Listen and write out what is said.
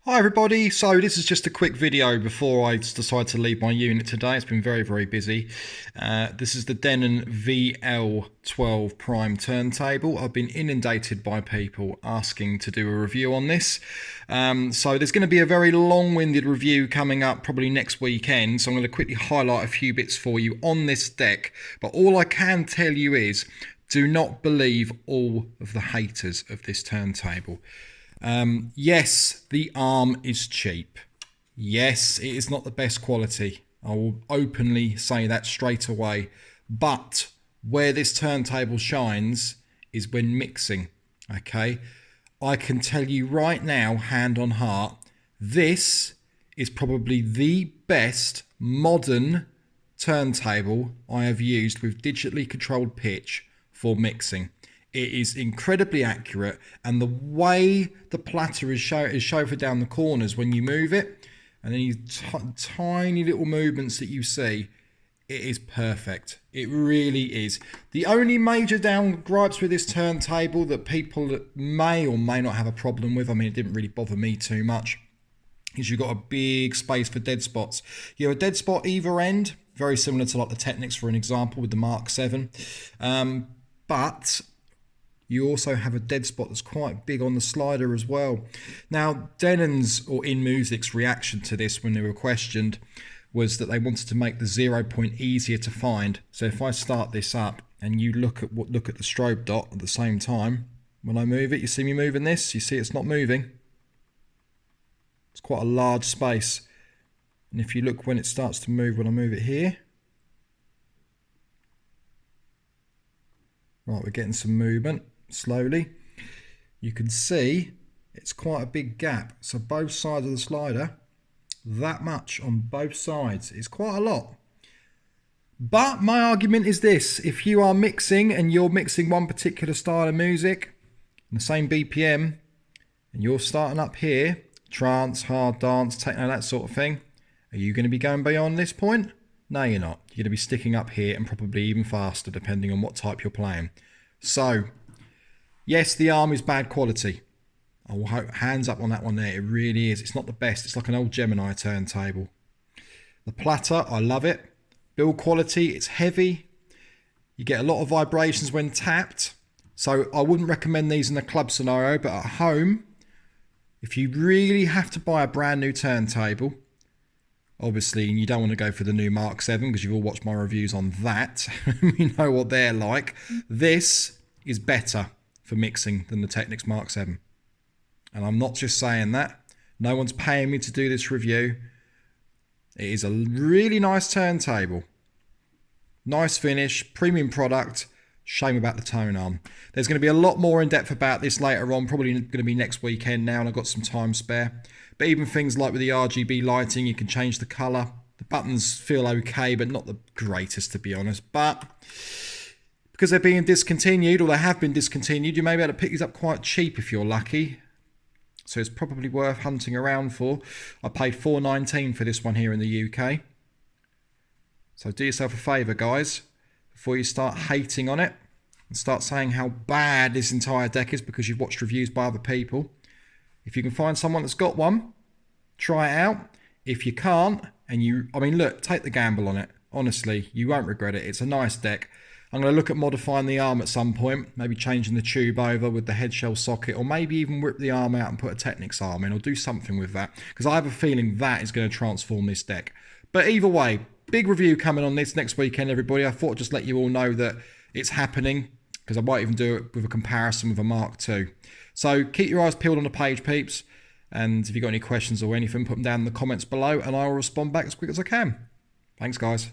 Hi everybody, so this is just a quick video before I decide to leave my unit today. It's been very busy. This is the Denon VL12 Prime turntable. I've been inundated by people asking to do a review on this. So there's going to be a very long-winded review coming up probably next weekend, so I'm going to quickly highlight a few bits for you on this deck. But all I can tell you is, do not believe all of the haters of this turntable. Yes, the arm is cheap. Yes, it is not the best quality. I will openly say that straight away. But where this turntable shines is when mixing, okay? I can tell you right now, hand on heart, this is probably the best modern turntable I have used with digitally controlled pitch for mixing. It is incredibly accurate, and the way the platter is chauffeured down the corners when you move it, and then you tiny little movements that you see, it is perfect. It really is. The only major gripes with this turntable that people may or may not have a problem with, I mean, it didn't really bother me too much, is you've got a big space for dead spots. You have a dead spot either end, very similar to like the Technics, for an example, with the Mark 7. But you also have a dead spot that's quite big on the slider as well. Now, Denon's, or InMusic's, reaction to this when they were questioned was that they wanted to make the 0 point easier to find. So if I start this up and you look at the strobe dot at the same time, when I move it, you see me moving this, you see it's not moving. It's quite a large space. And if you look when it starts to move, when I move it here, right, we're getting some movement. Slowly, you can see it's quite a big gap. So both sides of the slider, that much on both sides is quite a lot. But my argument is this: if you are mixing and you're mixing one particular style of music in the same BPM, and you're starting up here, trance, hard dance, techno, that sort of thing, are you going to be going beyond this point? No, you're not. You're going to be sticking up here and probably even faster depending on what type you're playing. So yes, the arm is bad quality. I will hands up on that one there. It really is. It's not the best. It's like an old Gemini turntable. The platter, I love it. Build quality, it's heavy. You get a lot of vibrations when tapped. So I wouldn't recommend these in a club scenario, but at home, if you really have to buy a brand new turntable, obviously, you don't want to go for the new Mark 7 because you've all watched my reviews on that. You know what they're like. This is better for mixing than the Technics Mark 7. And I'm not just saying that. No one's paying me to do this review. It is a really nice turntable. Nice finish, premium product. Shame about the tone arm. There's going to be a lot more in depth about this later on, probably going to be next weekend now, and I've got some time spare. But even things like with the RGB lighting, you can change the colour. The buttons feel okay, but not the greatest, to be honest. But because they're being discontinued, or they have been discontinued, you may be able to pick these up quite cheap if you're lucky. So it's probably worth hunting around for. I paid $4.19 for this one here in the UK. So do yourself a favour, guys, before you start hating on it and start saying how bad this entire deck is because you've watched reviews by other people. If you can find someone that's got one, try it out. If you can't, I mean, look, take the gamble on it. Honestly, you won't regret it. It's a nice deck. I'm going to look at modifying the arm at some point, maybe changing the tube over with the head shell socket, or maybe even rip the arm out and put a Technics arm in, or do something with that, because I have a feeling that is going to transform this deck. But either way, big review coming on this next weekend, everybody. I thought I'd just let you all know that it's happening, because I won't even do it with a comparison with a Mark II. So keep your eyes peeled on the page, peeps, and if you've got any questions or anything, put them down in the comments below, and I will respond back as quick as I can. Thanks, guys.